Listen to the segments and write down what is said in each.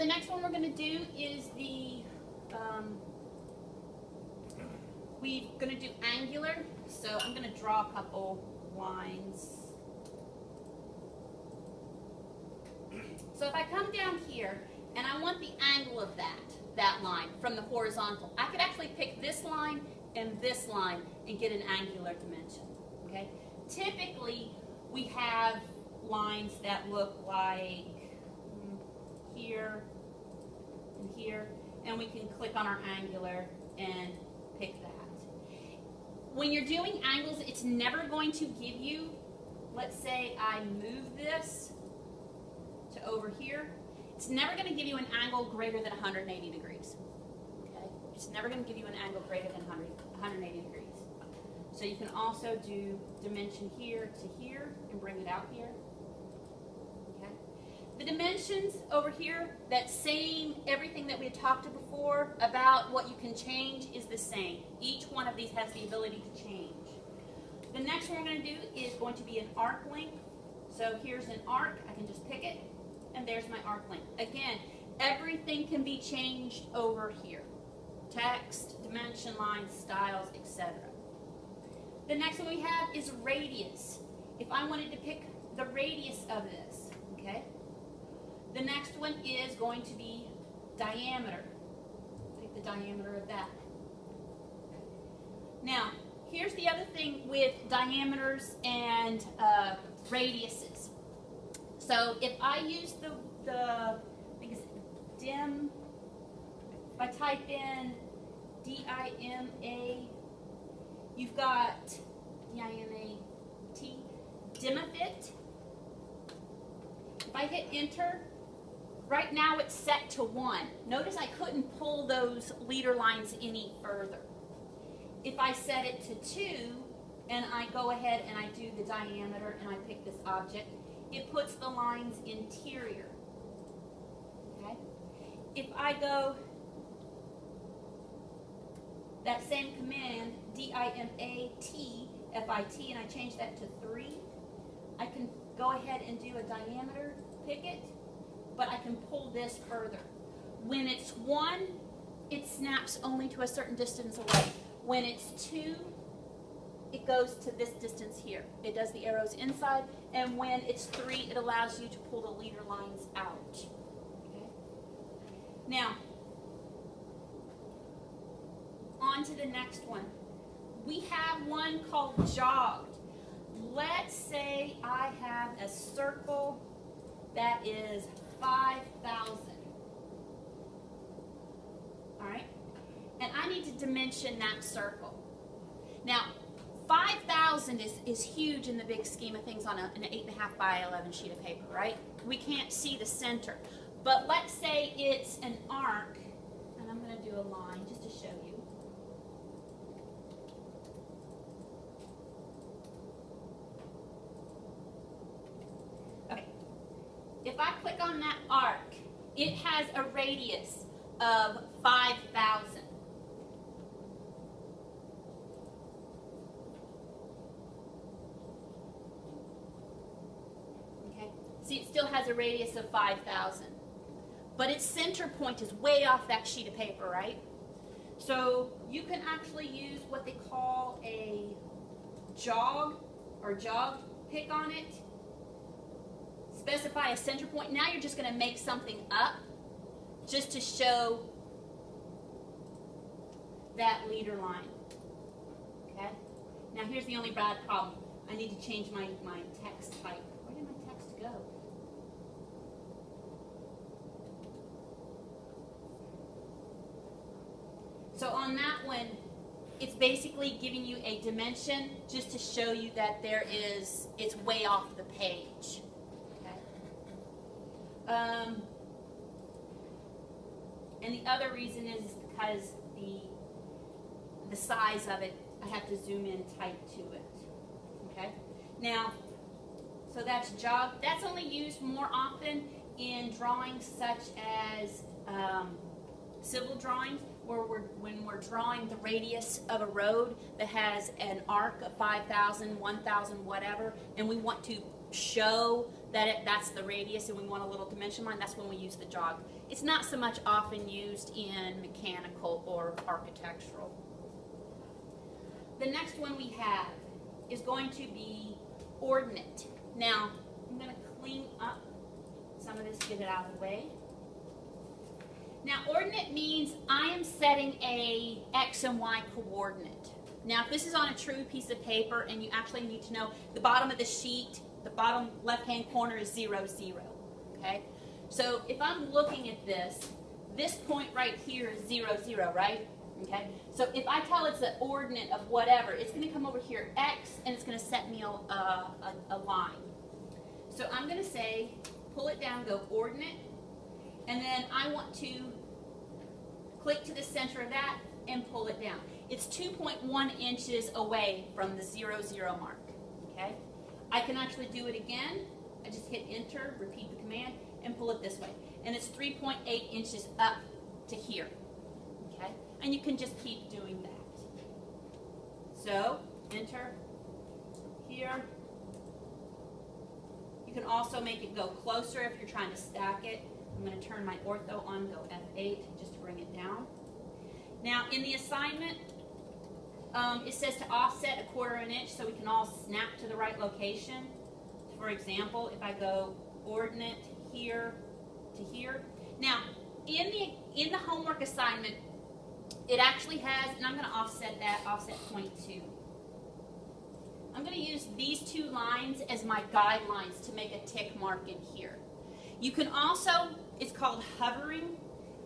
the next one we're going to do is we're going to do angular. So I'm going to draw a couple lines. So if I come down here and I want the angle of that line from the horizontal, I could actually pick this line and this line and get an angular dimension. Okay? Typically, we have lines that look like here and here, and we can click on our angular and pick that. When you're doing angles, it's never going to give you, let's say I move this to over here, it's never going to give you an angle greater than 180 degrees. Okay? It's never going to give you an angle greater than 180 degrees. So you can also do dimension here to here and bring it out here. Okay? The dimensions over here, that same, everything that we had talked before about what you can change is the same. Each one of these has the ability to change. The next one we're going to do is going to be an arc length. So here's an arc. I can just pick it, and there's my arc length. Again, everything can be changed over here. Text, dimension, lines, styles, etc. The next one we have is radius. If I wanted to pick the radius of this, okay? The next one is going to be diameter. Pick the diameter of that. Now, here's the other thing with diameters and radiuses. So if I use I think it's dim, if I type in D-I-M-A, you've got D-I-M-A-T, Dimafit. If I hit enter, right now it's set to 1. Notice I couldn't pull those leader lines any further. If I set it to 2, and I go ahead and I do the diameter and I pick this object, it puts the lines interior. Okay? If I go that same command, D-I-M-A-T, F-I-T, and I change that to 3, I can go ahead and do a diameter, pick it, but I can pull this further. When it's 1, it snaps only to a certain distance away. When it's 2, it goes to this distance here. It does the arrows inside, and when it's 3, it allows you to pull the leader lines out. Okay? Now, on to the next one. We have one called jogged. Let's say I have a circle that is 5,000. All right? And I need to dimension that circle. Now, 5,000 is huge in the big scheme of things on an 8.5 by 11 sheet of paper, right? We can't see the center. But let's say it's an arc, and I'm going to do a line just to show you. Okay. If I click on that arc, it has a radius of 5,000. See, it still has a radius of 5,000. But its center point is way off that sheet of paper, right? So you can actually use what they call a jog or jogged pick on it. Specify a center point. Now you're just going to make something up just to show that leader line. Okay? Now here's the only bad problem. I need to change my text type. Where did my text go? So on that one, it's basically giving you a dimension just to show you that it's way off the page. Okay? And the other reason is because the size of it, I have to zoom in tight to it. Okay? Now, so that's jog. That's only used more often in drawings such as civil drawings, where when we're drawing the radius of a road that has an arc of 5,000, 1,000, whatever, and we want to show that that's the radius and we want a little dimension line, that's when we use the jog. It's not so much often used in mechanical or architectural. The next one we have is going to be ordinate. Now, I'm going to clean up some of this, get it out of the way. Now, ordinate means I am setting a X and Y coordinate. Now, if this is on a true piece of paper and you actually need to know the bottom of the sheet, the bottom left-hand corner is 0, 0, okay? So if I'm looking at this point right here is 0, 0, right? Okay? So if I tell it's the ordinate of whatever, it's going to come over here, X, and it's going to set me a line. So I'm going to say, pull it down, go ordinate, and then I want to click to the center of that and pull it down. It's 2.1 inches away from the 0, 0 mark, okay? I can actually do it again. I just hit enter, repeat the command, and pull it this way. And it's 3.8 inches up to here, okay? And you can just keep doing that. So, enter, here. You can also make it go closer if you're trying to stack it. I'm going to turn my ortho on, go F8, just to bring it down. Now, in the assignment, it says to offset 1/4 inch so we can all snap to the right location. For example, if I go ordinate here to here. Now, in the homework assignment, it actually has, and I'm going to offset that, offset 0.2. I'm going to use these 2 lines as my guidelines to make a tick mark in here. You can also, it's called hovering.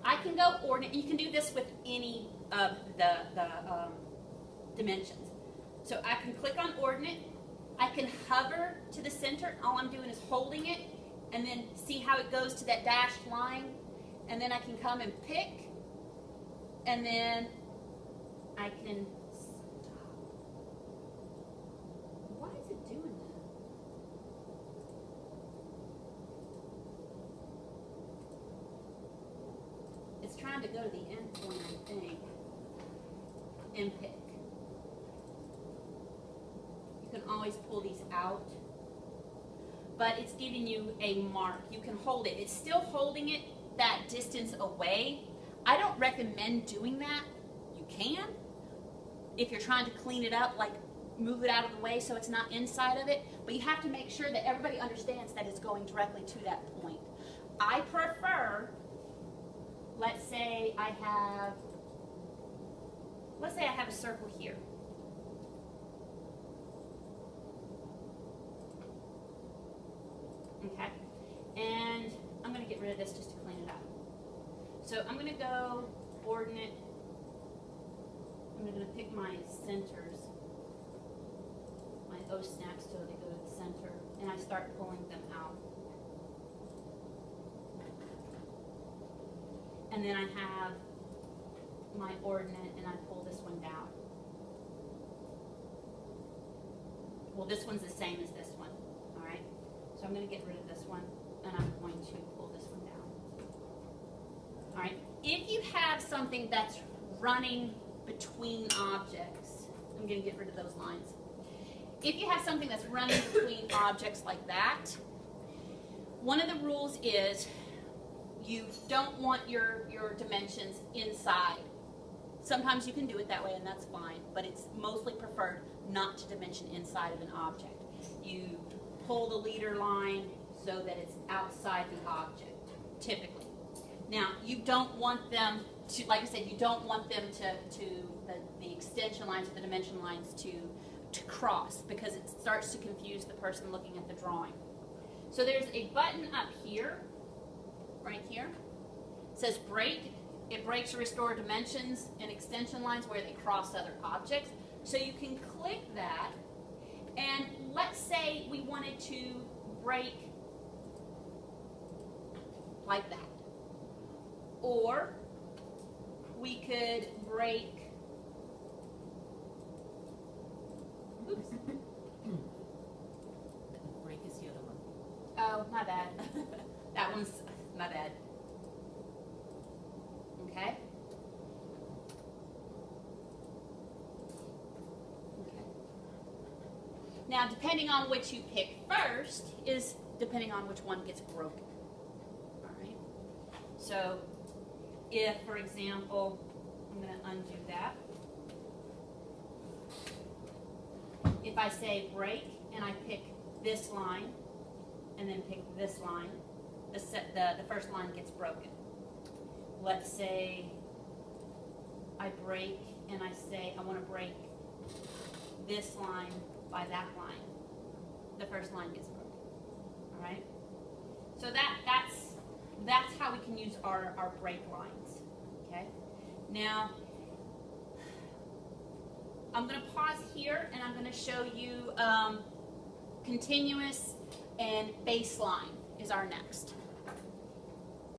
I can go ordinate. You can do this with any of the dimensions. So I can click on ordinate. I can hover to the center. All I'm doing is holding it and then see how it goes to that dashed line. And then I can come and pick. And then I can stop. Why is it doing that? It's trying to go to the end point, I think, and pick. You can always pull these out, but it's giving you a mark. You can hold it. It's still holding it that distance away. I don't recommend doing that. You can. If you're trying to clean it up, like move it out of the way so it's not inside of it, but you have to make sure that everybody understands that it's going directly to that point. I prefer, let's say I have a circle here. Okay, and I'm going to get rid of this just to clean it up. So I'm going to go ordinate. I'm going to pick my centers, my O snaps so they go to the center, and I start pulling them out. And then I have my ordinate, and I pull this one down. Well, this one's the same as this one, all right? So I'm going to get rid of this one, and I'm going to pull this one down. All right, if you have something that's running between objects, I'm going to get rid of those lines. If you have something that's running between objects like that, one of the rules is you don't want your dimensions inside. Sometimes you can do it that way, and that's fine, but it's mostly preferred not to dimension inside of an object. You pull the leader line so that it's outside the object, typically. Now, you don't want them to, like I said, you don't want them to the extension lines or the dimension lines to cross, because it starts to confuse the person looking at the drawing. So there's a button up here, right here. It says break. It breaks or restore dimensions and extension lines where they cross other objects. So you can click that, and let's say we wanted to break like that. Or we could break, oops. Break is the other one. Oh, my bad. That one's my bad. Okay. Okay. Now, depending on which you pick first is depending on which one gets broken. All right. So if, for example, I'm going to undo that. If I say break and I pick this line and then pick this line, the first line gets broken. Let's say I break and I say I want to break this line by that line. The first line gets broken. All right? So that's how we can use our break lines. Okay? Now, I'm going to pause here and I'm going to show you continuous and baseline is our next.